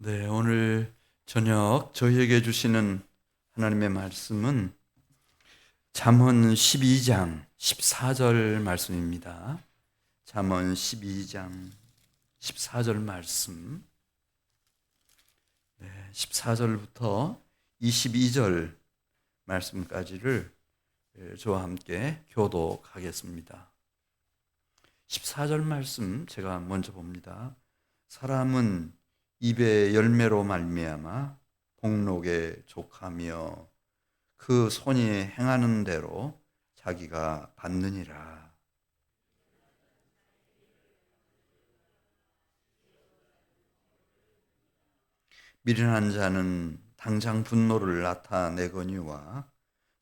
네, 오늘 저녁 저희에게 주시는 하나님의 말씀은 잠언 12장 14절 말씀입니다. 잠언 12장 14절 말씀. 14절부터 22절 말씀까지를 저와 함께 교독하겠습니다. 14절 말씀 제가 먼저 봅니다. 사람은 입의 열매로 말미암아 복록에 족하며 그 손이 행하는 대로 자기가 받느니라. 미련한 자는 당장 분노를 나타내거니와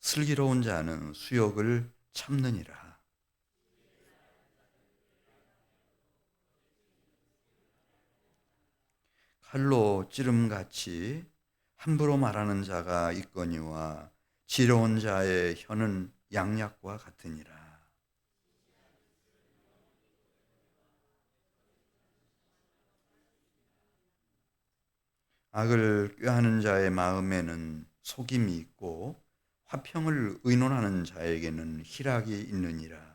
슬기로운 자는 수욕을 참느니라. 칼로 찌름같이 함부로 말하는 자가 있거니와 지혜로운 자의 혀는 양약과 같으니라. 악을 꾀하는 자의 마음에는 속임이 있고 화평을 의논하는 자에게는 희락이 있느니라.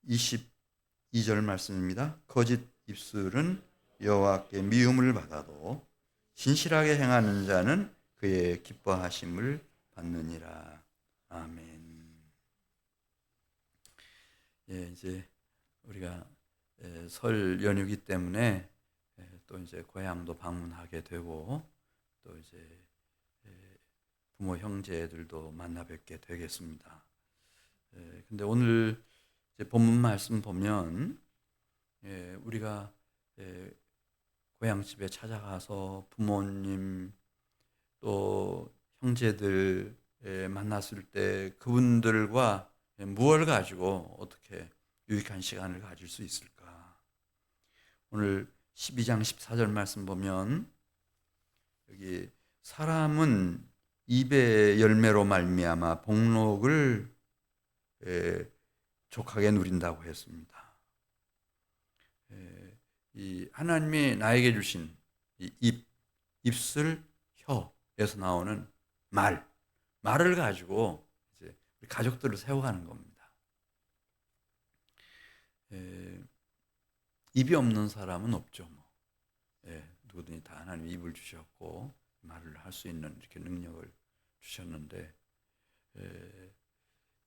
22절 말씀입니다. 거짓 입술은 여호와께 미움을 받아도 신실하게 행하는 자는 그의 기뻐하심을 받느니라. 아멘. 이제 우리가 설 연휴기 때문에 또 이제 고향도 방문하게 되고 또 이제 부모 형제들도 만나 뵙게 되겠습니다. 근데 오늘 이제 본문 말씀 보면 우리가 고향집에 찾아가서 부모님 또 형제들 만났을 때 그분들과 무엇을 가지고 어떻게 유익한 시간을 가질 수 있을까? 오늘 12장 14절 말씀 보면 여기 사람은 입의 열매로 말미암아 복록을 족하게 누린다고 했습니다. 이 하나님이 나에게 주신 이 입술, 혀에서 나오는 말을 가지고 이제 우리 가족들을 세워가는 겁니다. 입이 없는 사람은 없죠. 뭐. 누구든지 다 하나님 입을 주셨고 말을 할 수 있는 이렇게 능력을 주셨는데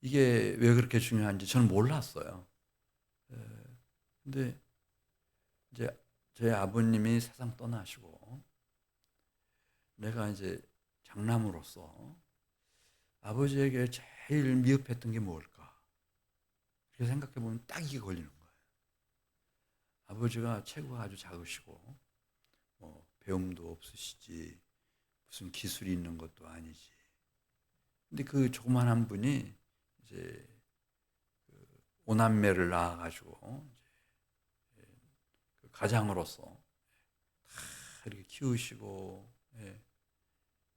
이게 왜 그렇게 중요한지 저는 몰랐어요. 근데 이제 저희 아버님이 세상 떠나시고 내가 이제 장남으로서 아버지에게 제일 미흡했던 게 뭘까? 이렇게 생각해 보면 딱 이게 걸리는 거예요. 아버지가 체구가 아주 작으시고 뭐 배움도 없으시지 무슨 기술이 있는 것도 아니지. 근데 그 조그만한 분이 이제 그 오남매를 낳아가지고 이제 그 가장으로서 다 이렇게 키우시고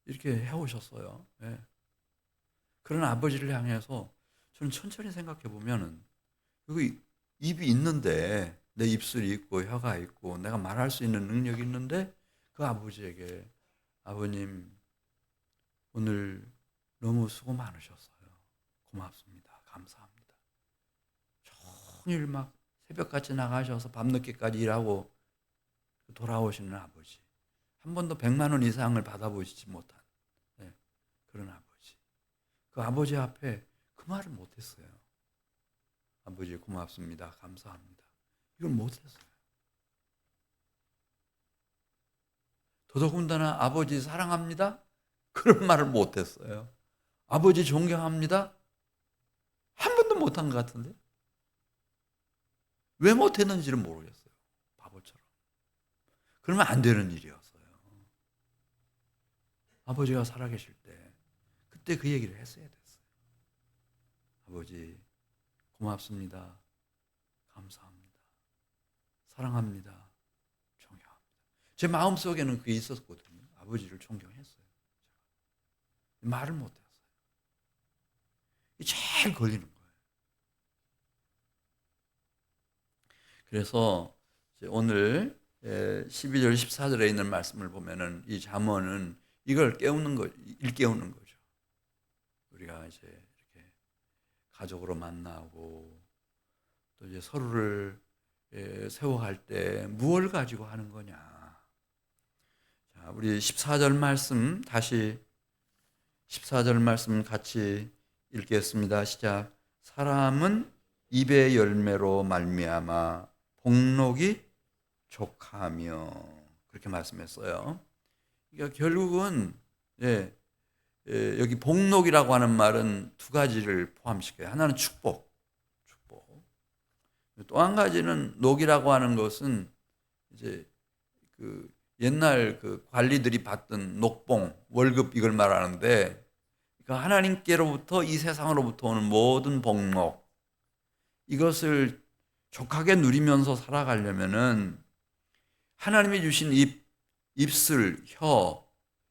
이렇게 해오셨어요. 그런 아버지를 향해서 저는 천천히 생각해 보면은 여기 입이 있는데 내 입술이 있고 혀가 있고 내가 말할 수 있는 능력이 있는데 그 아버지에게 아버님 오늘 너무 수고 많으셨어요. 고맙습니다. 감사합니다. 종일 막 새벽같이 나가셔서 밤늦게까지 일하고 돌아오시는 아버지. 한 번도 100만 원 이상을 받아보시지 못한 그런 아버지. 그 아버지 앞에 그 말을 못했어요. 아버지 고맙습니다. 감사합니다. 이걸 못했어요. 더더군다나 아버지 사랑합니다. 그런 말을 못했어요. 아버지 존경합니다. 한 번도 못한 것 같은데 왜 못했는지를 모르겠어요. 바보처럼. 그러면 안 되는 일이었어요. 아버지가 살아계실 때 그때 그 얘기를 했어야 됐어요. 아버지 고맙습니다. 감사합니다. 사랑합니다. 존경합니다. 제 마음속에는 그게 있었거든요. 아버지를 존경했어요. 말을 못했어요. 이게 제일 걸리는 거예요. 그래서 이제 오늘 12절 14절에 있는 말씀을 보면은 이 잠언은 이걸 깨우는 거, 일깨우는 거죠. 우리가 이제 이렇게 가족으로 만나고 또 이제 서로를 세워갈 때 무엇을 가지고 하는 거냐. 자, 우리 14절 말씀 다시 14절 말씀 같이 읽겠습니다. 시작. 사람은 입의 열매로 말미암아 복록이 족하며, 그렇게 말씀했어요. 그러니까 결국은 여기 복록이라고 하는 말은 두 가지를 포함시켜요. 하나는 축복. 또 한 가지는 녹이라고 하는 것은 이제 그 옛날 그 관리들이 받던 녹봉, 월급 이걸 말하는데, 그러니까 하나님께로부터 이 세상으로부터 오는 모든 복록, 이것을 족하게 누리면서 살아가려면은 하나님이 주신 입술, 혀,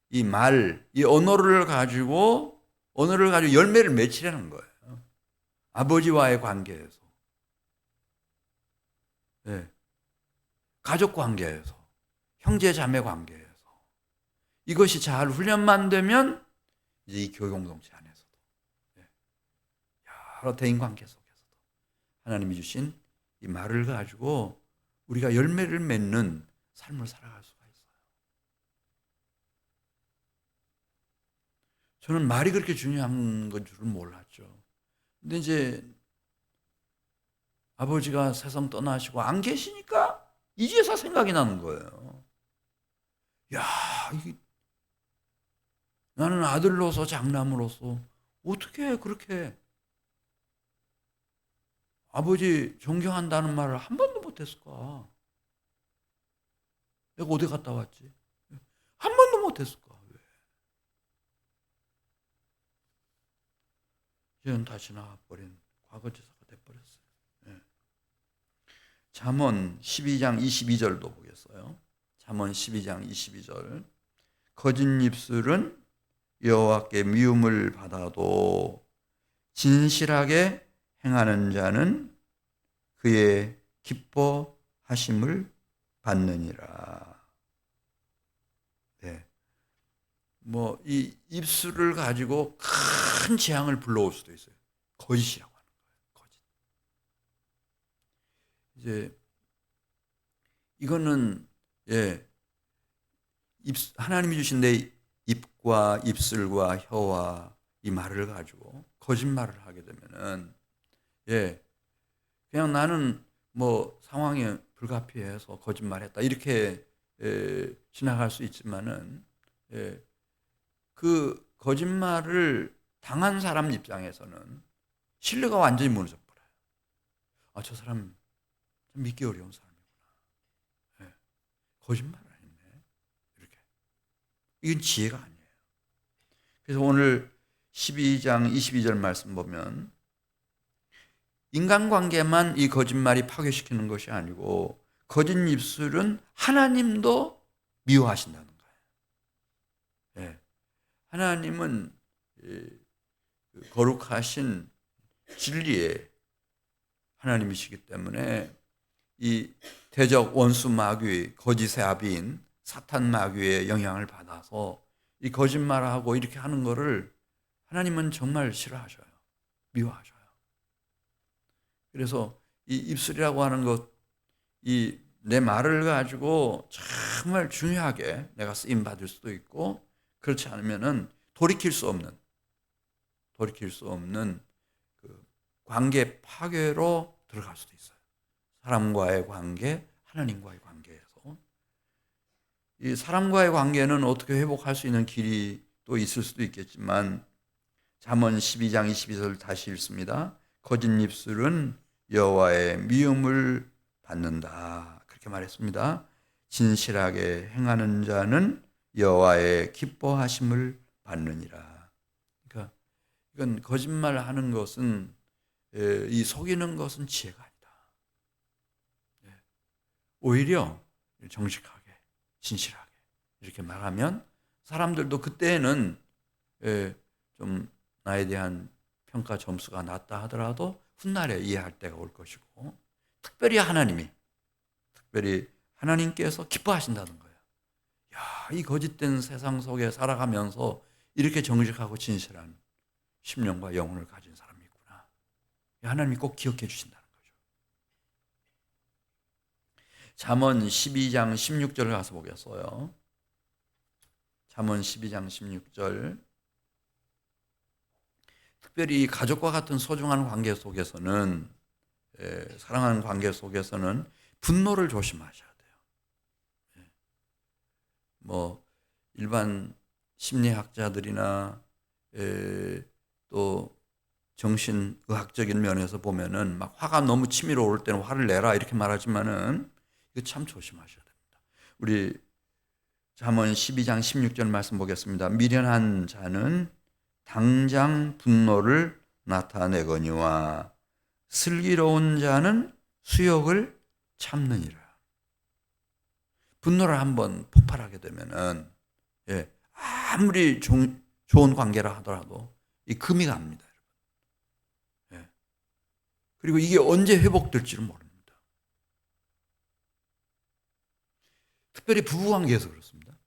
이 말, 이 언어를 가지고 열매를 맺히라는 거예요. 아버지와의 관계에서, 가족 관계에서, 형제 자매 관계에서, 이것이 잘 훈련만 되면 이제 이 교회 공동체 안에서도 여러 대인 관계 속에서도 하나님이 주신 이 말을 가지고 우리가 열매를 맺는 삶을 살아갈 수가 있어요. 저는 말이 그렇게 중요한 건 줄은 몰랐죠. 근데 이제 아버지가 세상 떠나시고 안 계시니까 이제서 생각이 나는 거예요. 야, 이게 나는 아들로서 장남으로서 어떻게 그렇게 아버지 존경한다는 말을 한 번도 못했을까? 내가 어디 갔다 왔지? 한 번도 못했을까? 왜? 이제는 다시 나와버린 과거지사가 돼버렸어요. 잠언 12장 22절도 보겠어요. 잠언 12장 22절. 거짓 입술은 여호와께 미움을 받아도 진실하게 행하는 자는 그의 기뻐하심을 받느니라. 이 입술을 가지고 큰 재앙을 불러올 수도 있어요. 거짓이라고 하는 거예요. 거짓. 이제 이거는 하나님이 주신 내 입과 입술과 혀와 이 말을 가지고 거짓말을 하게 되면은 그냥 나는 뭐 상황이 불가피해서 거짓말했다 이렇게 지나갈 수 있지만은 그 거짓말을 당한 사람 입장에서는 신뢰가 완전히 무너져 버려요. 아, 저 사람 좀 믿기 어려운 사람이구나. 거짓말을 했네. 이렇게. 이건 지혜가 아니에요. 그래서 오늘 12장 22절 말씀 보면 인간관계만 이 거짓말이 파괴시키는 것이 아니고 거짓 입술은 하나님도 미워하신다는 거예요. 하나님은 거룩하신 진리의 하나님이시기 때문에 이 대적 원수 마귀, 거짓의 아비인 사탄 마귀의 영향을 받아서 이 거짓말하고 이렇게 하는 거를 하나님은 정말 싫어하셔요. 미워하셔요. 그래서 이 입술이라고 하는 것, 이 내 말을 가지고 정말 중요하게 내가 쓰임 받을 수도 있고, 그렇지 않으면은 돌이킬 수 없는 그 관계 파괴로 들어갈 수도 있어요. 사람과의 관계, 하나님과의 관계에서. 이 사람과의 관계는 어떻게 회복할 수 있는 길이 또 있을 수도 있겠지만, 잠언 12장 22절 다시 읽습니다. 거짓 입술은 여호와의 미움을 받는다. 그렇게 말했습니다. 진실하게 행하는 자는 여호와의 기뻐하심을 받느니라. 그러니까 이건 거짓말하는 것은, 이 속이는 것은 지혜가 아니다. 오히려 정직하게, 진실하게 이렇게 말하면 사람들도 그때는 좀 나에 대한 평가 점수가 낮다 하더라도 훗날에 이해할 때가 올 것이고, 특별히 하나님이 특별히 하나님께서 기뻐하신다는 거예요. 야, 이 거짓된 세상 속에 살아가면서 이렇게 정직하고 진실한 심령과 영혼을 가진 사람이 있구나. 하나님이 꼭 기억해 주신다는 거죠. 잠언 12장 16절을 가서 보겠어요. 잠언 12장 16절. 특별히 가족과 같은 소중한 관계 속에서는, 사랑하는 관계 속에서는 분노를 조심하셔야 돼요. 뭐 일반 심리학자들이나 또 정신의학적인 면에서 보면은 막 화가 너무 치밀어 오를 때는 화를 내라 이렇게 말하지만은 이거 참 조심하셔야 됩니다. 우리 잠언 12장 16절 말씀 보겠습니다. 미련한 자는 당장 분노를 나타내거니와 슬기로운 자는 수욕을 참느니라. 분노를 한번 폭발하게 되면은 아무리 좋은 관계라 하더라도 이 금이 갑니다. 그리고 이게 언제 회복될지를 모릅니다. 특별히 부부관계에서 그렇습니다.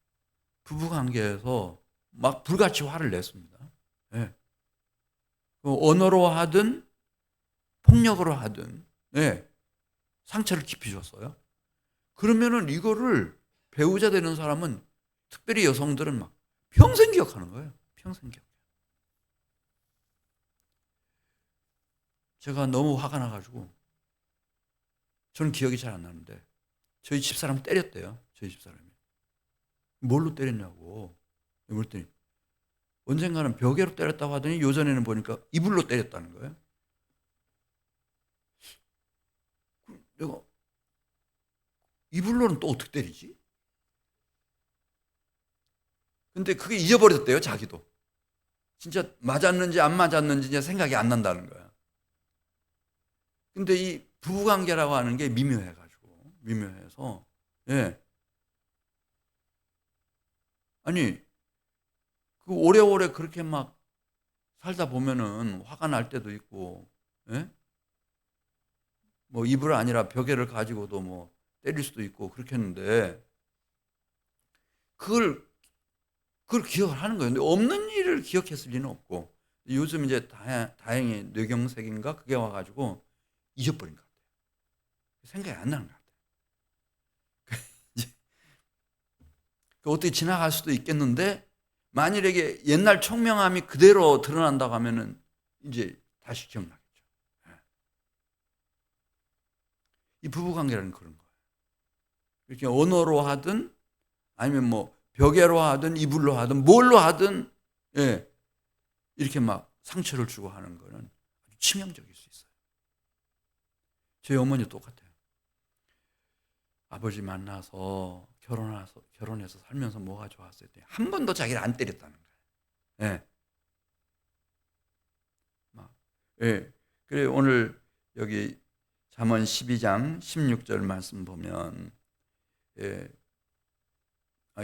부부관계에서 막 불같이 화를 냈습니다. 언어로 하든 폭력으로 하든 상처를 깊이 줬어요. 그러면은 이거를 배우자 되는 사람은, 특별히 여성들은 막 평생 기억하는 거예요. 평생 기억. 제가 너무 화가 나가지고, 저는 기억이 잘 안 나는데 저희 집사람 때렸대요. 저희 집사람이. 뭘로 때렸냐고 물었더니 언젠가는 벽에로 때렸다고 하더니 요전에는 보니까 이불로 때렸다는 거예요. 내가 이불로는 또 어떻게 때리지? 근데 그게 잊어버렸대요. 자기도. 진짜 맞았는지 안 맞았는지 생각이 안 난다는 거야. 근데 이 부부관계라고 하는 게 미묘해서 아니 그 오래오래 그렇게 막 살다 보면은 화가 날 때도 있고, 뭐 이불 아니라 벽에를 가지고도 뭐 때릴 수도 있고 그렇겠는데 그걸 기억을 하는 거예요. 근데 없는 일을 기억했을 리는 없고, 요즘 이제 다행히 뇌경색인가 그게 와가지고 잊어버린 것 같아요. 생각이 안 나는 것 같아요. 어떻게 지나갈 수도 있겠는데 만일에 옛날 총명함이 그대로 드러난다고 하면은 이제 다시 기억나겠죠. 이 부부관계라는 그런 거예요. 이렇게 언어로 하든 아니면 뭐 벽에로 하든 이불로 하든 뭘로 하든 이렇게 막 상처를 주고 하는 거는 아주 치명적일 수 있어요. 저희 어머니 똑같아요. 아버지 만나서 결혼해서 살면서 뭐가 좋았어요? 한 번도 자기를 안 때렸다는 거예요. 그래 오늘 여기 잠언 12장 16절 말씀 보면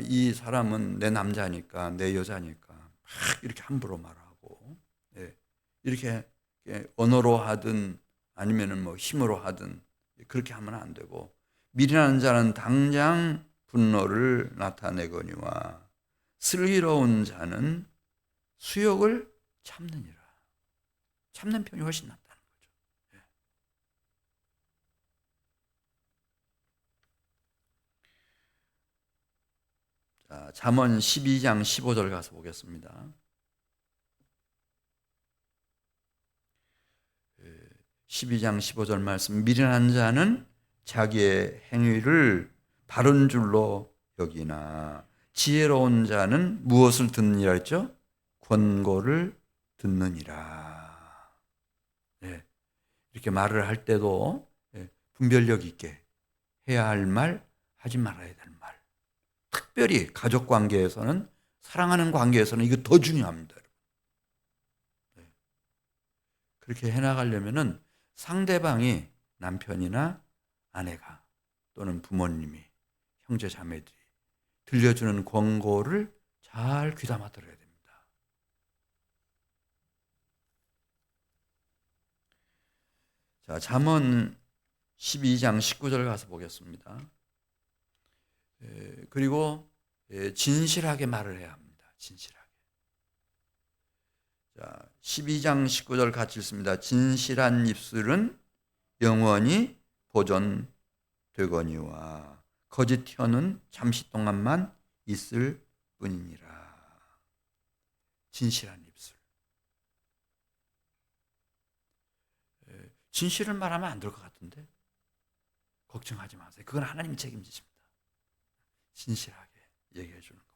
이 사람은 내 남자니까 내 여자니까 막 이렇게 함부로 말하고 이렇게 언어로 하든 아니면은 뭐 힘으로 하든 그렇게 하면 안 되고, 미련한 자는 당장 분노를 나타내거니와 슬기로운 자는 수욕을 참느니라. 참는 편이 훨씬 낫다는 거죠. 자, 잠언 12장 15절 가서 보겠습니다. 12장 15절 말씀. 미련한 자는 자기의 행위를 바른 줄로 여기나 지혜로운 자는 무엇을 듣느니라 했죠? 권고를 듣느니라. 이렇게 말을 할 때도 분별력 있게 해야 할 말, 하지 말아야 될 말. 특별히 가족 관계에서는, 사랑하는 관계에서는 이거 더 중요합니다. 그렇게 해나가려면은 상대방이, 남편이나 아내가 또는 부모님이, 형제 자매들이 들려주는 권고를 잘 귀담아 들어야 됩니다. 자, 잠언 12장 19절 가서 보겠습니다. 그리고 진실하게 말을 해야 합니다. 진실하게. 자, 12장 19절 같이 읽습니다. 진실한 입술은 영원히 보존되거니와 거짓 혀는 잠시 동안만 있을 뿐이니라. 진실한 입술. 진실을 말하면 안 될 것 같은데 걱정하지 마세요. 그건 하나님이 책임지십니다. 진실하게 얘기해 주는 겁니다.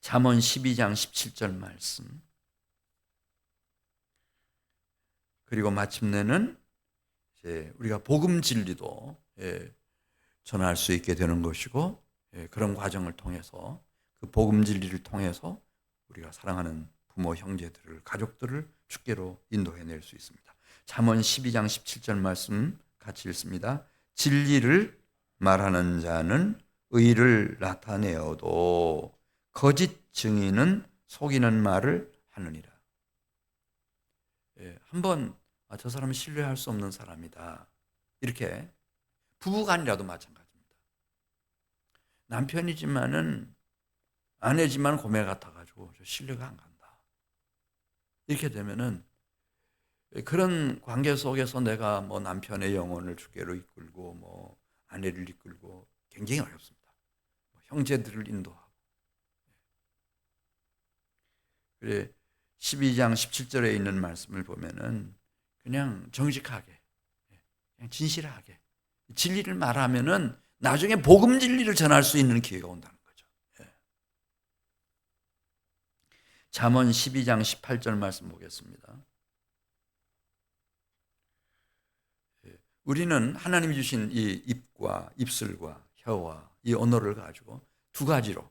잠언 12장 17절 말씀. 그리고 마침내는 이제 우리가 복음 진리도 전할 수 있게 되는 것이고, 그런 과정을 통해서 그 복음 진리를 통해서 우리가 사랑하는 부모, 형제들을, 가족들을 주께로 인도해낼 수 있습니다. 잠언 12장 17절 말씀 같이 읽습니다. 진리를 말하는 자는 의를 나타내어도 거짓 증인은 속이는 말을 하느니라. 한번 저 사람은 신뢰할 수 없는 사람이다. 이렇게 부부간이라도 마찬가지입니다. 남편이지만은 아내지만 고매 같아가지고 신뢰가 안 간다. 이렇게 되면은 그런 관계 속에서 내가 뭐 남편의 영혼을 주께로 이끌고 뭐 아내를 이끌고 굉장히 어렵습니다. 형제들을 인도하고. 그래 12장 17절에 있는 말씀을 보면은 그냥 정직하게, 그냥 진실하게 진리를 말하면은 나중에 복음 진리를 전할 수 있는 기회가 온다는 거죠. 잠언 12장 18절 말씀 보겠습니다. 우리는 하나님이 주신 이 입과 입술과 혀와 이 언어를 가지고 두 가지로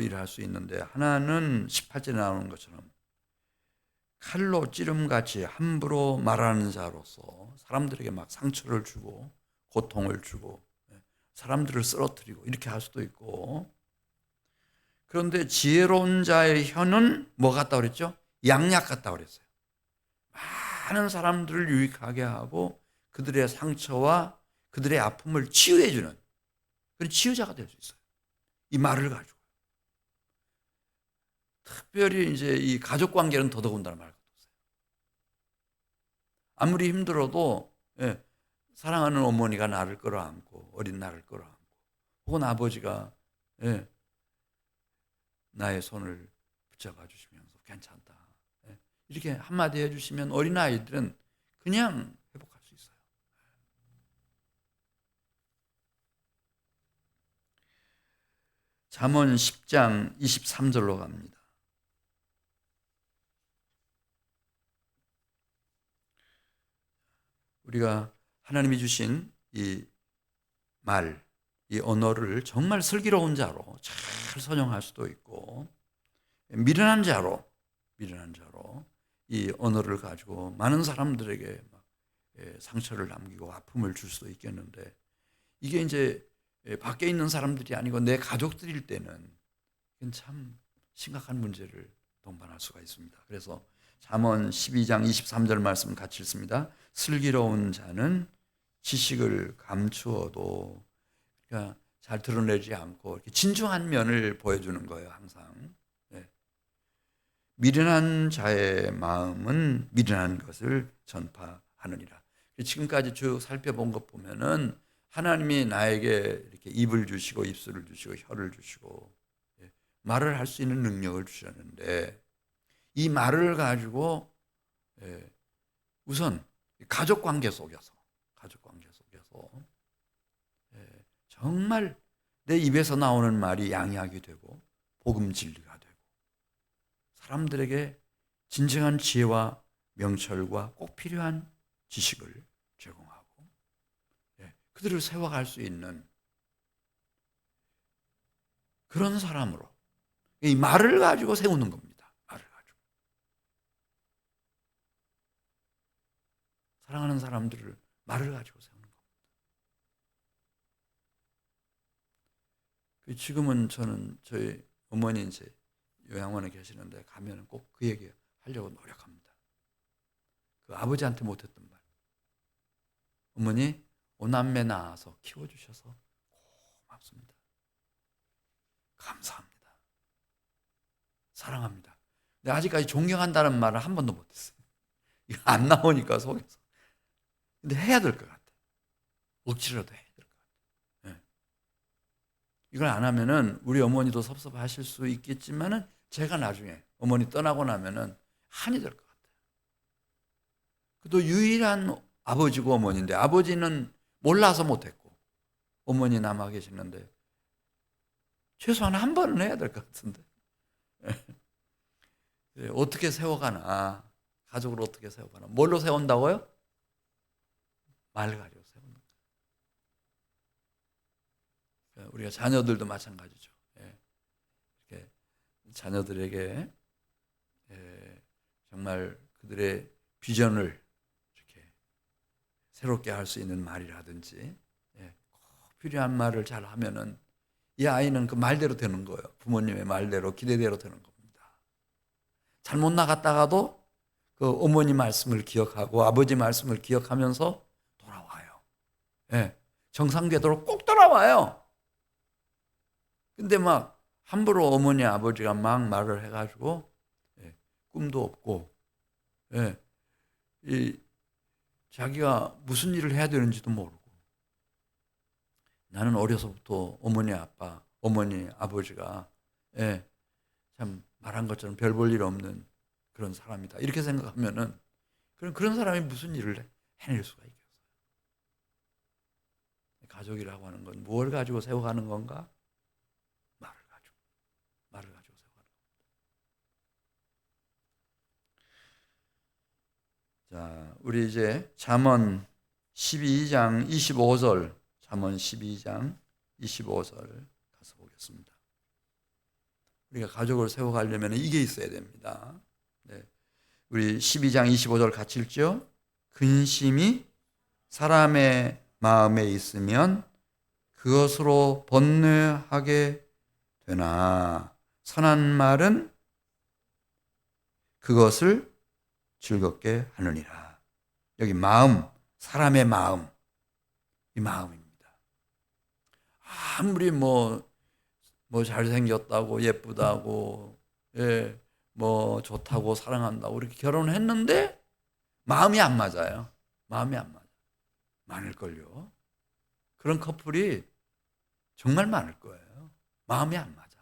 일할 수 있는데, 하나는 18절에 나오는 것처럼 칼로 찌름같이 함부로 말하는 자로서 사람들에게 막 상처를 주고 고통을 주고 사람들을 쓰러뜨리고 이렇게 할 수도 있고, 그런데 지혜로운 자의 혀는 뭐 같다고 그랬죠? 양약 같다고 그랬어요. 많은 사람들을 유익하게 하고 그들의 상처와 그들의 아픔을 치유해주는 그런 치유자가 될 수 있어요. 이 말을 가지고. 특별히 이제 이 가족 관계는 더더군다나 말 것도 없어요. 아무리 힘들어도 사랑하는 어머니가 나를 끌어안고, 어린 나를 끌어안고, 혹은 아버지가 나의 손을 붙잡아 주시면서 괜찮다, 이렇게 한마디 해주시면 어린아이들은 그냥 회복할 수 있어요. 잠언 10장 23절로 갑니다. 우리가 하나님이 주신 이 말, 이 언어를 정말 슬기로운 자로 잘 선용할 수도 있고, 미련한 자로 이 언어를 가지고 많은 사람들에게 상처를 남기고 아픔을 줄 수도 있겠는데, 이게 이제 밖에 있는 사람들이 아니고 내 가족들일 때는 참 심각한 문제를 동반할 수가 있습니다. 그래서 잠언 12장 23절 말씀 같이 읽습니다. 슬기로운 자는 지식을 감추어도, 그러니까 잘 드러내지 않고 이렇게 진중한 면을 보여주는 거예요, 항상. 미련한 자의 마음은 미련한 것을 전파하느니라. 지금까지 쭉 살펴본 것 보면은 하나님이 나에게 이렇게 입을 주시고 입술을 주시고 혀를 주시고 말을 할 수 있는 능력을 주셨는데, 이 말을 가지고 우선 가족 관계 속에서 정말 내 입에서 나오는 말이 양약이 되고 복음 진리가 되고 사람들에게 진정한 지혜와 명철과 꼭 필요한 지식을 제공하고 그들을 세워갈 수 있는 그런 사람으로, 이 말을 가지고 세우는 겁니다. 말을 가지고 사랑하는 사람들을 말을 가지고 세우는 겁니다. 지금은 저는 저희 어머니 이제 요양원에 계시는데 가면 꼭 그 얘기 하려고 노력합니다. 그 아버지한테 못했던 말. 어머니, 오남매 낳아서 키워주셔서 고맙습니다. 감사합니다. 사랑합니다. 근데 아직까지 존경한다는 말을 한 번도 못했어요. 이거 안 나오니까 속에서. 근데 해야 될 것 같아. 억지로라도 해야 될 것 같아. 네. 이걸 안 하면은 우리 어머니도 섭섭하실 수 있겠지만은 제가 나중에 어머니 떠나고 나면은 한이 될 것 같아요. 또 유일한 아버지고 어머니인데 아버지는 몰라서 못했고 어머니 남아 계시는데 최소한 한 번은 해야 될 것 같은데. 어떻게 세워가나, 가족을 어떻게 세워가나. 뭘로 세운다고요? 말 가지고 세우는 거예요. 우리가 자녀들도 마찬가지죠. 이렇게 자녀들에게 정말 그들의 비전을 이렇게 새롭게 할 수 있는 말이라든지 꼭 필요한 말을 잘 하면은 이 아이는 그 말대로 되는 거예요. 부모님의 말대로, 기대대로 되는 겁니다. 잘못 나갔다가도 그 어머니 말씀을 기억하고 아버지 말씀을 기억하면서 돌아와요. 정상궤도로 꼭 돌아와요. 근데 막 함부로 어머니 아버지가 막 말을 해가지고 꿈도 없고 자기가 무슨 일을 해야 되는지도 모르고. 나는 어려서부터 어머니 아버지가 참 말한 것처럼 별 볼 일 없는 그런 사람이다. 이렇게 생각하면은 그런 사람이 무슨 일을 해낼 수가 있겠어요. 가족이라고 하는 건 무엇을 가지고 세워가는 건가? 말을 가지고 세워가는 겁니다. 자, 우리 이제 잠언 12장 25절, 잠언 12장 25절 가서 보겠습니다. 우리가 가족을 세워가려면 이게 있어야 됩니다. 우리 12장 25절 같이 읽죠? 근심이 사람의 마음에 있으면 그것으로 번뇌하게 되나 선한 말은 그것을 즐겁게 하느니라. 여기 마음, 사람의 마음, 이 마음입니다. 아무리 뭐 잘생겼다고 예쁘다고 뭐 좋다고 사랑한다고 이렇게 결혼했는데 마음이 안 맞아요. 마음이 안 맞아. 많을걸요. 그런 커플이 정말 많을 거예요. 마음이 안 맞아.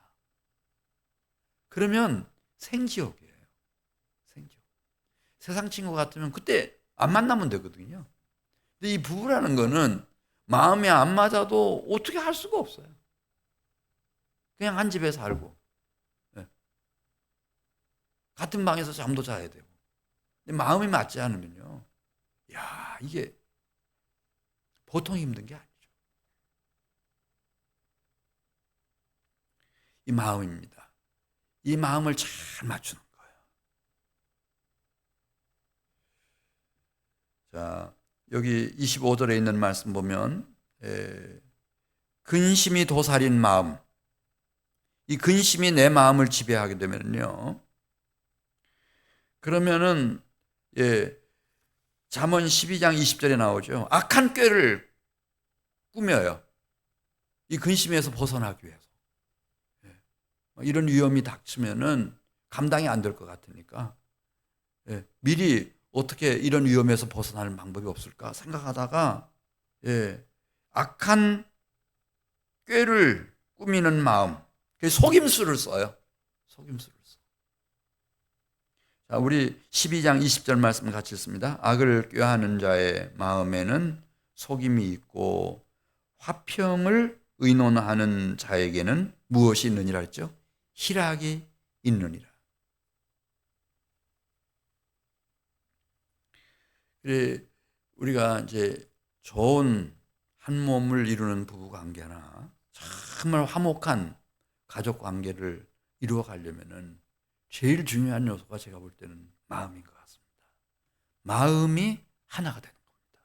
그러면 생지옥이에요. 생지옥. 세상 친구 같으면 그때 안 만나면 되거든요. 근데 이 부부라는 거는 마음이 안 맞아도 어떻게 할 수가 없어요. 그냥 한 집에 살고 같은 방에서 잠도 자야 되고. 근데 마음이 맞지 않으면요, 야, 이게 보통 힘든 게 아니죠. 이 마음입니다. 이 마음을 잘 맞추는 거예요. 자, 여기 25절에 있는 말씀 보면 근심이 도살인 마음, 이 근심이 내 마음을 지배하게 되면요, 그러면은 잠언 12장 20절에 나오죠. 악한 꾀를 꾸며요. 이 근심에서 벗어나기 위해서. 이런 위험이 닥치면은 감당이 안 될 것 같으니까 미리 어떻게 이런 위험에서 벗어나는 방법이 없을까 생각하다가 악한 꾀를 꾸미는 마음, 속임수를 써요. 속임수를 써. 자, 우리 12장 20절 말씀 같이 읽습니다. 악을 꾀하는 자의 마음에는 속임이 있고 화평을 의논하는 자에게는 무엇이 있느니라 했죠? 희락이 있느니라. 우리가 이제 좋은 한 몸을 이루는 부부 관계나 정말 화목한 가족 관계를 이루어 가려면은 제일 중요한 요소가 제가 볼 때는 마음인 것 같습니다. 마음이 하나가 되는 겁니다.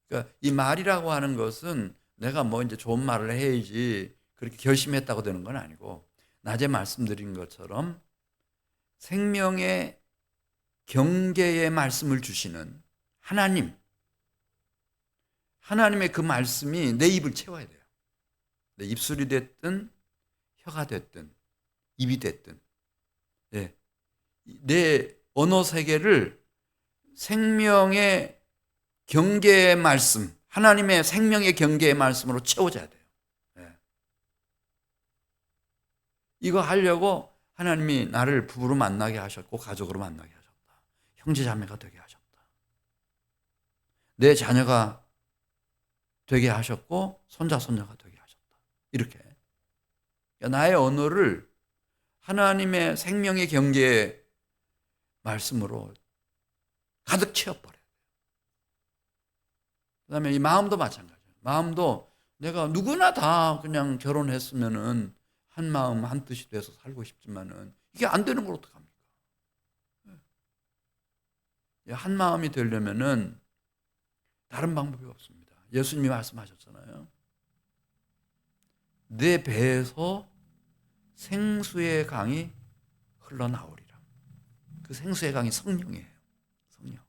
그러니까 이 말이라고 하는 것은 내가 뭐 이제 좋은 말을 해야지 그렇게 결심했다고 되는 건 아니고, 낮에 말씀드린 것처럼 생명의 경계의 말씀을 주시는 하나님의 그 말씀이 내 입을 채워야 돼요. 내 입술이 됐든 혀가 됐든 입이 됐든, 예, 내 언어 세계를 생명의 경계의 말씀, 하나님의 생명의 경계의 말씀으로 채워줘야 돼요. 예. 이거 하려고 하나님이 나를 부부로 만나게 하셨고 가족으로 만나게 하셨다. 형제 자매가 되게 하셨다. 내 자녀가 되게 하셨고 손자 손녀가 되게 하셨다. 이렇게 나의 언어를 하나님의 생명의 경계의 말씀으로 가득 채워버려요. 그 다음에 이 마음도 마찬가지예요. 마음도 내가 누구나 다 그냥 결혼했으면은 한 마음 한 뜻이 돼서 살고 싶지만은 이게 안 되는 걸 어떡합니까? 한 마음이 되려면은 다른 방법이 없습니다. 예수님이 말씀하셨잖아요. 내 배에서 생수의 강이 흘러나오리라. 그 생수의 강이 성령이에요. 성령.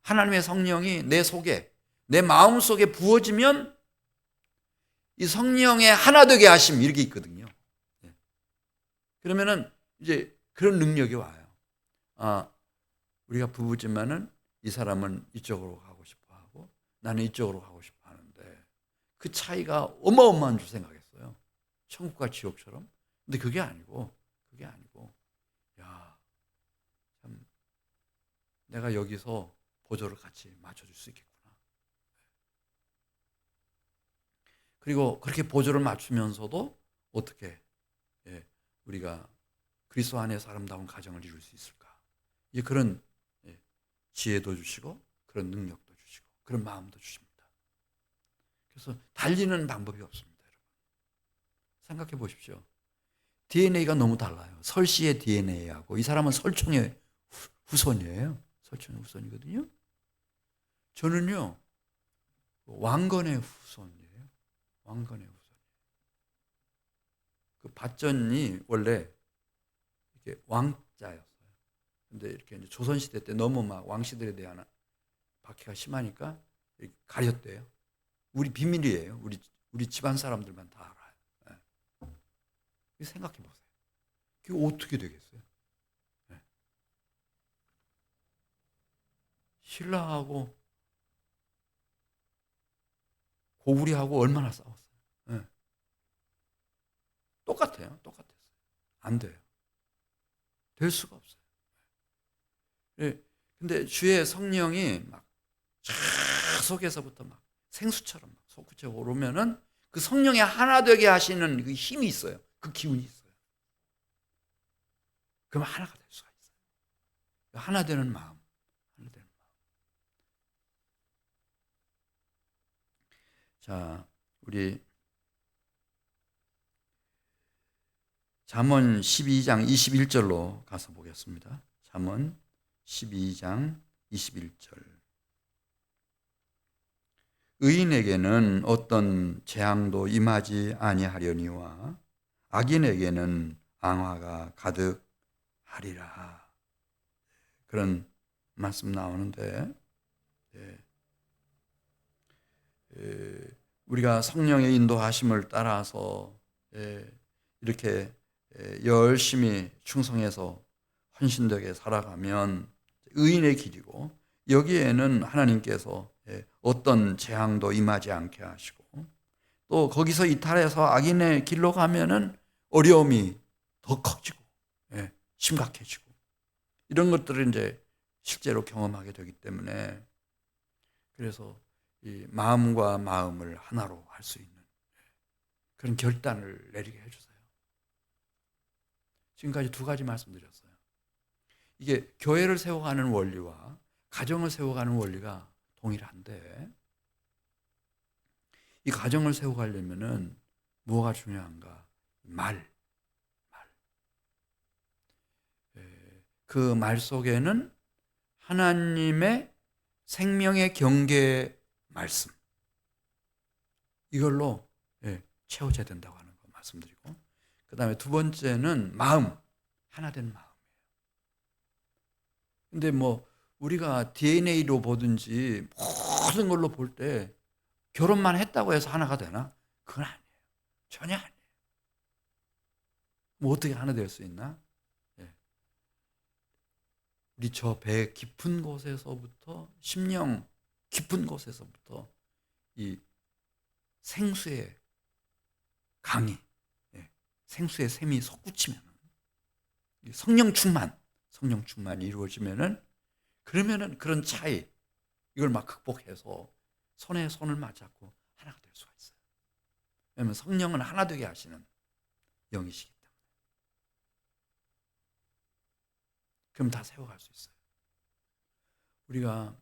하나님의 성령이 내 속에, 내 마음 속에 부어지면 이 성령의 하나 되게 하심 이렇게 있거든요. 그러면은 이제 그런 능력이 와요. 아, 우리가 부부지만은 이 사람은 이쪽으로 가고 싶어 하고 나는 이쪽으로 가고 싶어 하는데 그 차이가 어마어마한 줄 생각했어요. 천국과 지옥처럼. 근데 그게 아니고, 야, 참, 내가 여기서 보조를 같이 맞춰줄 수 있겠구나. 그리고 그렇게 보조를 맞추면서도 어떻게, 예, 우리가 그리스도 안에서 아름다운 가정을 이룰 수 있을까? 이제 그런 지혜도 주시고, 그런 능력도 주시고, 그런 마음도 주십니다. 그래서 달리는 방법이 없습니다, 여러분. 생각해 보십시오. DNA가 너무 달라요. 설씨의 DNA하고 이 사람은 설총의 후손이에요. 설총의 후손이거든요. 저는요 왕건의 후손이에요. 왕건의 후손. 그 밭전이 원래 이렇게 왕자였어요. 근데 이렇게 이제 조선 시대 때 너무 막 왕씨들에 대한 박해가 심하니까 이렇게 가렸대요. 우리 비밀이에요. 우리 집안 사람들만 다 알아요. 네. 생각해 보세요. 그게 어떻게 되겠어요? 네. 신라하고 고구려하고 얼마나 싸웠어요. 네. 똑같았어요. 안 돼요. 될 수가 없어요. 네. 근데 주의 성령이 막 속에서부터 막 생수처럼 막 솟구쳐 오르면은 그 성령이 하나 되게 하시는 그 힘이 있어요. 그 기운이 있어요. 그럼 하나가 될 수가 있어요. 하나 되는 마음. 자, 우리 잠언 12장 21절로 가서 보겠습니다. 잠언 12장 21절. 의인에게는 어떤 재앙도 임하지 아니하려니와 악인에게는 앙화가 가득하리라. 그런 말씀 나오는데, 우리가 성령의 인도하심을 따라서 이렇게 열심히 충성해서 헌신되게 살아가면 의인의 길이고, 여기에는 하나님께서 어떤 재앙도 임하지 않게 하시고, 또 거기서 이탈해서 악인의 길로 가면은 어려움이 더 커지고 심각해지고, 이런 것들을 이제 실제로 경험하게 되기 때문에, 그래서 이 마음과 마음을 하나로 할 수 있는 그런 결단을 내리게 해주세요. 지금까지 두 가지 말씀드렸어요. 이게 교회를 세워가는 원리와 가정을 세워가는 원리가 동일한데, 이 가정을 세워가려면은 뭐가 중요한가? 말. 그 말 속에는 하나님의 생명의 경계 말씀, 이걸로 채워져야 된다고 하는 거 말씀드리고, 그 다음에 두 번째는 마음, 하나 된 마음이에요. 근데 뭐 우리가 DNA로 보든지 모든 걸로 볼 때 결혼만 했다고 해서 하나가 되나? 그건 아니에요. 전혀 아니에요. 뭐 어떻게 하나 될 수 있나? 예. 우리 저 배 깊은 곳에서부터, 심령 깊은 곳에서부터 이 생수의 강이, 예, 생수의 샘이 솟구치면, 성령 충만이 이루어지면은, 그러면은 그런 차이, 이걸 막 극복해서 손에 손을 맞잡고 하나가 될 수가 있어요. 왜냐하면 성령은 하나 되게 하시는 영이시기 때문에. 그럼 다 세워갈 수 있어요. 우리가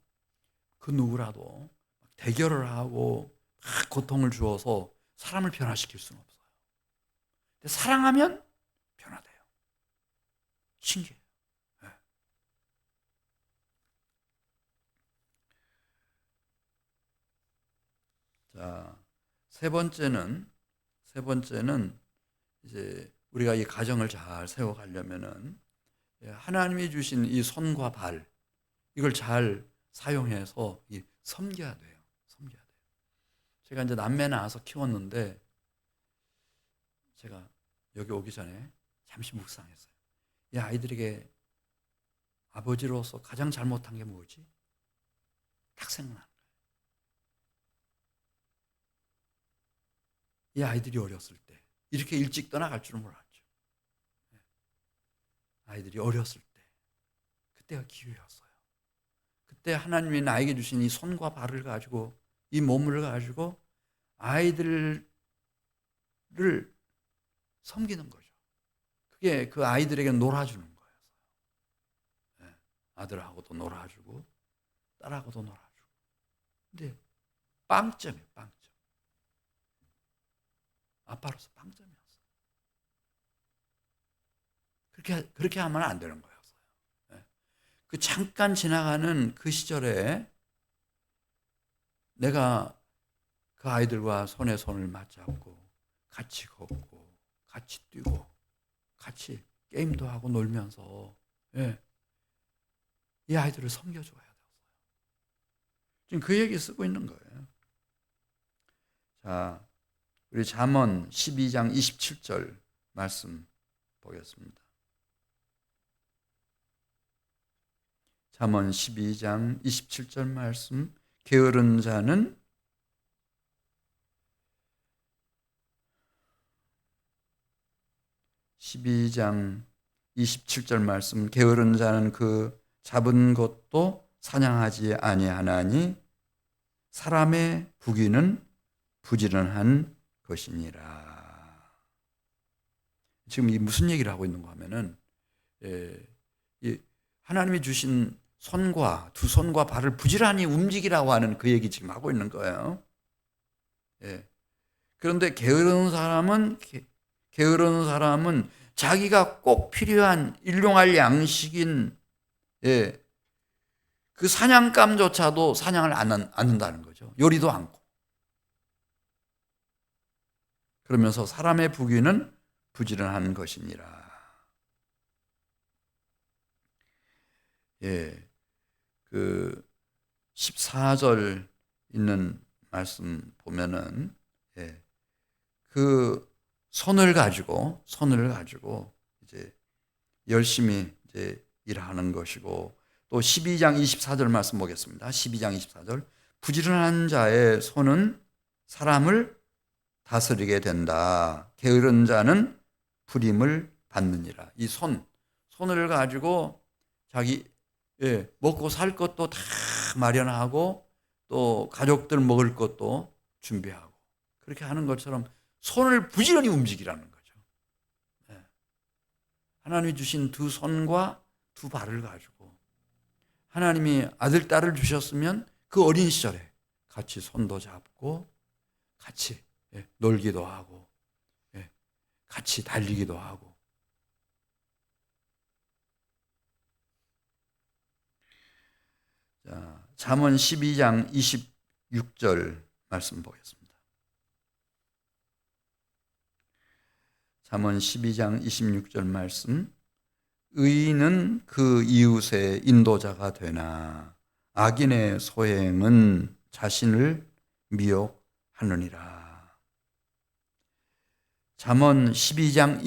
그 누구라도 대결을 하고 막 고통을 주어서 사람을 변화시킬 수는 없어요. 근데 사랑하면 변화돼요. 신기해요. 네. 자, 세 번째는 이제 우리가 이 가정을 잘 세워가려면은 하나님이 주신 이 손과 발, 이걸 잘 사용해서 섬겨야 돼요. 섬겨야 돼요. 제가 이제 남매 낳아서 키웠는데, 제가 여기 오기 전에 잠시 묵상했어요. 이 아이들에게 아버지로서 가장 잘못한 게 뭐지? 딱 생각나는 거예요. 이 아이들이 어렸을 때 이렇게 일찍 떠나갈 줄은 몰랐죠. 아이들이 어렸을 때, 그때가 기회였어요. 그때 하나님이 나에게 주신 이 손과 발을 가지고, 이 몸을 가지고 아이들을 섬기는 거죠. 그게 그 아이들에게 놀아주는 거예요. 아들하고도 놀아주고 딸하고도 놀아주고. 근데 빵점이에요. 빵점. 아빠로서 빵점이었어요. 그렇게 하면 안 되는 거였어요. 그 잠깐 지나가는 그 시절에 내가 그 아이들과 손에 손을 맞잡고 같이 걷고 같이 뛰고 같이 게임도 하고 놀면서, 이 아이들을 섬겨줘야 되었어요. 지금 그 얘기 쓰고 있는 거예요. 자, 우리 잠언 12장 27절 말씀 보겠습니다. 잠언 12장 27절 말씀. 게으른 자는 12장 27절 말씀. 게으른 자는 그 잡은 것도 사냥하지 아니하나니 사람의 부귀는 부지런한 것이니라. 지금 이 무슨 얘기를 하고 있는가 하면은, 하나님이 주신 두 손과 발을 부지런히 움직이라고 하는 그 얘기 지금 하고 있는 거예요. 그런데 게으른 사람은 자기가 꼭 필요한 일용할 양식인, 그 사냥감조차도 사냥을 안 한다는 거죠. 요리도 않고. 그러면서 사람의 부귀는 부지런한 것이니라. 그 14절 있는 말씀 보면은, 그 손을 가지고 이제 열심히 이제 일하는 것이고, 또 12장 24절 말씀 보겠습니다. 12장 24절. 부지런한 자의 손은 사람을 다스리게 된다. 게으른 자는 불임을 받느니라. 이 손을 가지고 자기 먹고 살 것도 다 마련하고, 또 가족들 먹을 것도 준비하고, 그렇게 하는 것처럼 손을 부지런히 움직이라는 거죠. 하나님이 주신 두 손과 두 발을 가지고, 하나님이 아들, 딸을 주셨으면 그 어린 시절에 같이 손도 잡고 같이 놀기도 하고 같이 달리기도 하고. 자, 잠언 12장 26절 말씀 보겠습니다. 잠언 12장 26절 말씀. 의인은 그 이웃의 인도자가 되나 악인의 소행은 자신을 미혹하느니라. 잠언 12장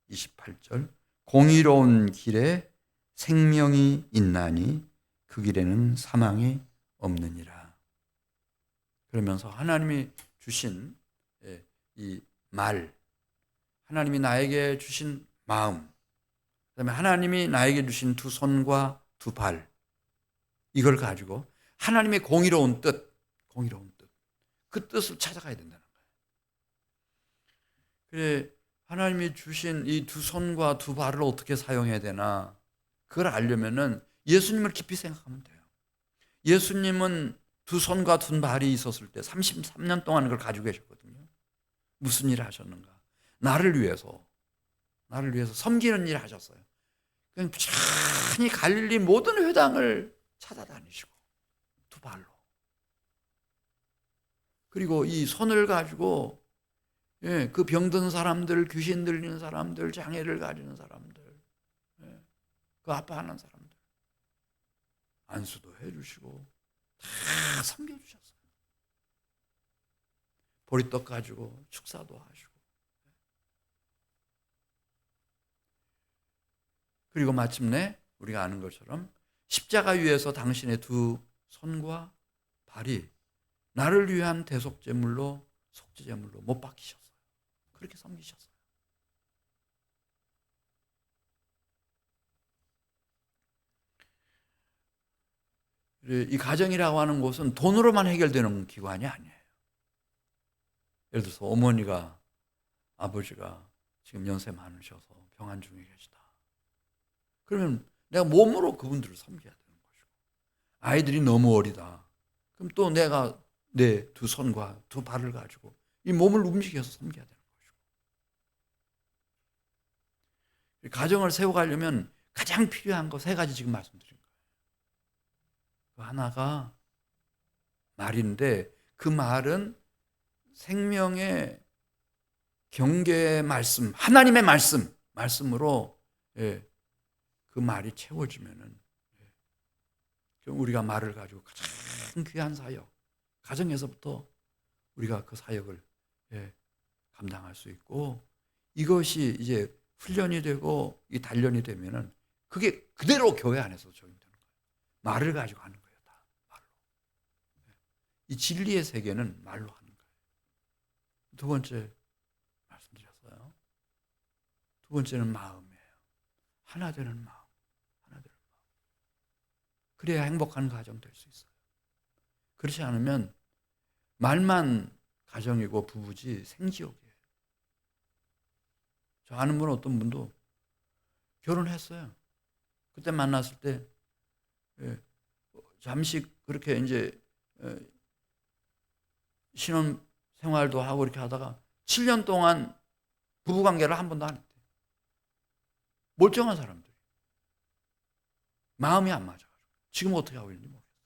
28절 공의로운 길에 생명이 있나니 그 길에는 사망이 없느니라. 그러면서 하나님이 주신 이 말, 하나님이 나에게 주신 마음, 그다음에 하나님이 나에게 주신 두 손과 두 발, 이걸 가지고 하나님의 공의로운 뜻, 그 뜻을 찾아가야 된다는 거예요. 그래, 하나님이 주신 이 두 손과 두 발을 어떻게 사용해야 되나, 그걸 알려면은 예수님을 깊이 생각하면 돼요. 예수님은 두 손과 두 발이 있었을 때 33년 동안 그걸 가지고 계셨거든요. 무슨 일을 하셨는가? 나를 위해서 섬기는 일을 하셨어요. 그냥 부지런히 갈릴리 모든 회당을 찾아다니시고 두 발로. 그리고 이 손을 가지고 그 병든 사람들, 귀신 들리는 사람들, 장애를 가지는 사람들, 그 아파하는 사람들 안수도 해주시고 다 섬겨주셨어요. 보리떡 가지고 축사도 하시고. 그리고 마침내 우리가 아는 것처럼 십자가 위에서 당신의 두 손과 발이 나를 위한 대속제물로, 속죄제물로 못 박히셨어요. 그렇게 섬기셨어요. 이 가정이라고 하는 곳은 돈으로만 해결되는 기관이 아니에요. 예를 들어서 어머니가, 아버지가 지금 연세 많으셔서 병환 중에 계시다. 그러면 내가 몸으로 그분들을 섬겨야 되는 것이고, 아이들이 너무 어리다. 그럼 또 내가 내 두 손과 두 발을 가지고 이 몸을 움직여서 섬겨야 되는 것이고. 가정을 세워가려면 가장 필요한 거 세 가지 지금 말씀드린 거예요. 그 하나가 말인데, 그 말은 생명의 경계의 말씀, 하나님의 말씀으로 그 말이 채워지면은 우리가 말을 가지고 가장 귀한 사역, 가정에서부터 우리가 그 사역을 감당할 수 있고, 이것이 이제 훈련이 되고 이 단련이 되면은 그게 그대로 교회 안에서 적용되는 거예요. 말을 가지고 하는 거예요, 다 말로. 이 진리의 세계는 말로 하는 거예요. 두 번째 말씀드렸어요. 두 번째는 마음이에요. 하나 되는 마음. 그래야 행복한 가정 될 수 있어요. 그렇지 않으면 말만 가정이고 부부지 생지옥이에요. 저 아는 분, 어떤 분도 결혼했어요. 그때 만났을 때 잠시 그렇게 이제 신혼 생활도 하고 이렇게 하다가 7년 동안 부부 관계를 한 번도 안 했대요. 멀쩡한 사람들이. 마음이 안 맞아가지고 지금 어떻게 하고 있는지 모르겠어요.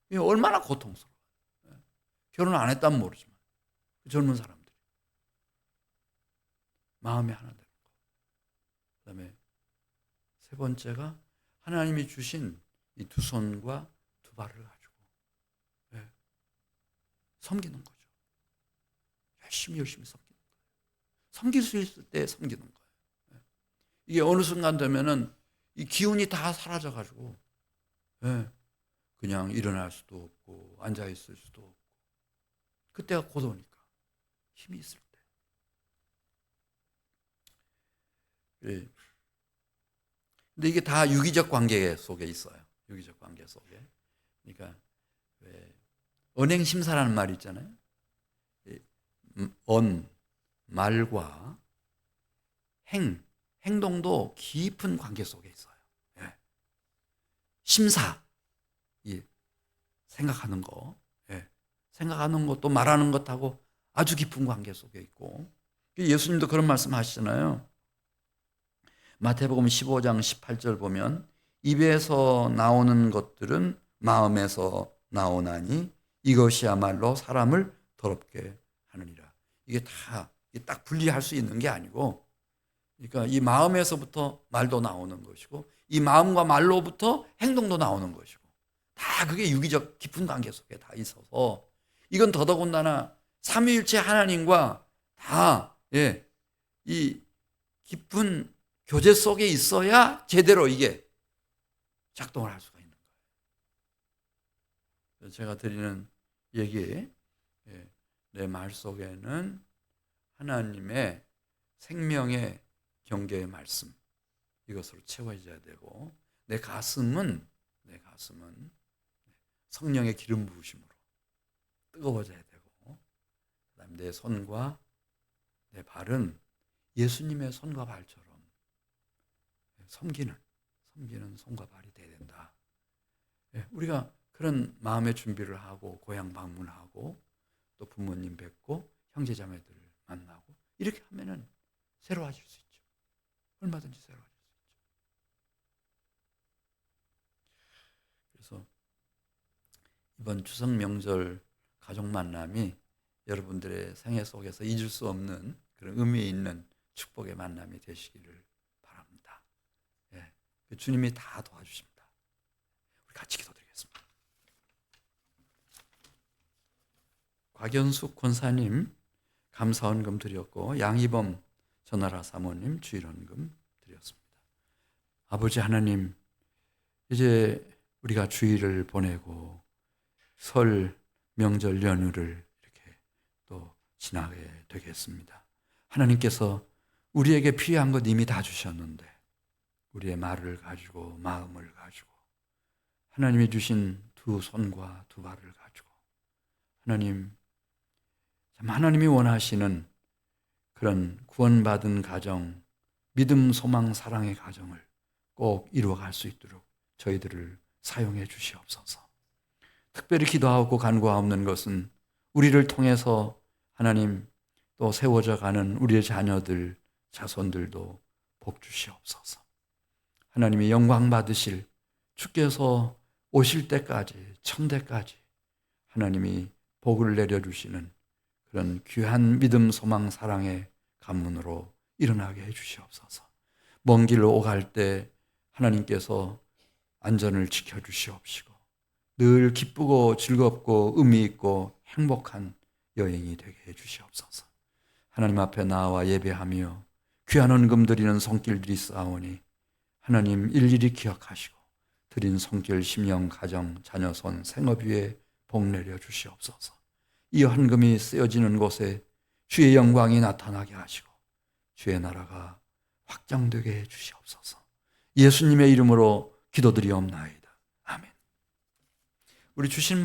이게 얼마나 고통스러워요. 결혼 안 했다면 모르지만 젊은 사람들이 마음이 하나 되는 거. 그다음에 세 번째가 하나님이 주신 이 두 손과 두 발을 가지고 섬기는 거죠. 열심히 섬기는 거예요. 섬길 수 있을 때 섬기는 거예요. 이게 어느 순간 되면은 이 기운이 다 사라져가지고 그냥 일어날 수도 없고 앉아 있을 수도 없고, 그때가 고도니까, 힘이 있을 때. 근데 이게 다 유기적 관계 속에 있어요. 유기적 관계 속에. 그러니까 언행 심사라는 말이 있잖아요. 말과 행동도 깊은 관계 속에 있어요. 심사, 생각하는 거, 생각하는 것도 말하는 것하고 아주 깊은 관계 속에 있고, 예수님도 그런 말씀 하시잖아요. 마태복음 15장 18절 보면 입에서 나오는 것들은 마음에서 나오나니 이것이야말로 사람을 더럽게 하느니라. 이게 다 딱 분리할 수 있는 게 아니고 그러니까 이 마음에서부터 말도 나오는 것이고 이 마음과 말로부터 행동도 나오는 것이고 다 그게 유기적 깊은 관계 속에 다 있어서 이건 더더군다나 삼위일체 하나님과 다 이 깊은 교제 속에 있어야 제대로 이게 작동을 할 수가 있는 거예요. 제가 드리는 얘기, 내 말 속에는 하나님의 생명의 경계의 말씀 이것으로 채워져야 되고 내 가슴은 성령의 기름 부으심으로 뜨거워져야 되고 그다음에 내 손과 내 발은 예수님의 손과 발처럼 섬기는 손과 발이 돼야 된다. 우리가 그런 마음의 준비를 하고 고향 방문하고 또 부모님 뵙고 형제자매들을 만나고 이렇게 하면은 새로워질 수 있죠. 얼마든지 새로워질 수 있죠. 그래서 이번 추석 명절 가족 만남이 여러분들의 생애 속에서 잊을 수 없는 그런 의미 있는 축복의 만남이 되시기를 바랍니다. 주님이 다 도와주십니다. 우리 같이 기도드리겠습니다. 곽연숙 권사님 감사헌금 드렸고 양희범 전나라 사모님 주일헌금 드렸습니다. 아버지 하나님, 이제 우리가 주일을 보내고 설 명절 연휴를 이렇게 또 지나게 되겠습니다. 하나님께서 우리에게 필요한 것 이미 다 주셨는데 우리의 말을 가지고 마음을 가지고 하나님이 주신 두 손과 두 발을 가지고 하나님이 원하시는 그런 구원받은 가정, 믿음, 소망, 사랑의 가정을 꼭 이루어갈 수 있도록 저희들을 사용해 주시옵소서. 특별히 기도하고 간구하옵는 것은 우리를 통해서 하나님 또 세워져 가는 우리의 자녀들, 자손들도 복 주시옵소서. 하나님이 영광 받으실 주께서 오실 때까지, 천대까지 하나님이 복을 내려주시는 그런 귀한 믿음, 소망, 사랑의 가문으로 일어나게 해주시옵소서. 먼 길로 오갈 때 하나님께서 안전을 지켜주시옵시고 늘 기쁘고 즐겁고 의미 있고 행복한 여행이 되게 해주시옵소서. 하나님 앞에 나와 예배하며 귀한 헌금 드리는 손길들이 있사오니 하나님 일일이 기억하시고 드린 손길, 심령, 가정, 자녀, 손, 생업 위에 복 내려 주시옵소서. 이 헌금이 쓰여지는 곳에 주의 영광이 나타나게 하시고 주의 나라가 확장되게 해 주시옵소서. 예수님의 이름으로 기도드리옵나이다. 아멘. 우리 주신